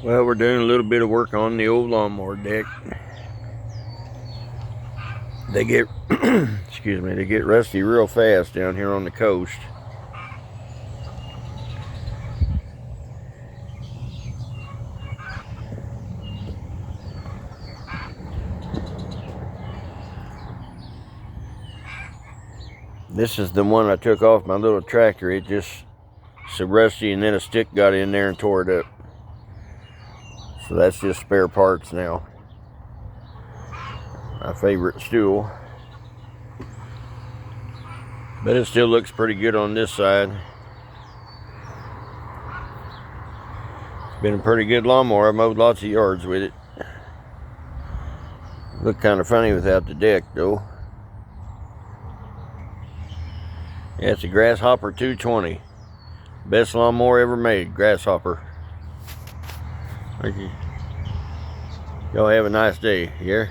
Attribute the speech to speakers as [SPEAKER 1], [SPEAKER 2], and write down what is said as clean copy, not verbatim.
[SPEAKER 1] Well, we're doing a little bit of work on the old lawnmower deck. They get, excuse me, they get rusty real fast down here on the coast. This is the one I took off my little tractor. It just so rusty, and then a stick got in there and tore it up. So that's just spare parts now. My favorite stool. But it still looks pretty good on this side. It's been a pretty good lawnmower. I mowed lots of yards with it. Look kind of funny without the deck though. Yeah, it's a Grasshopper 220. Best lawnmower ever made, Grasshopper. Thank you. Y'all have a nice day. Yeah.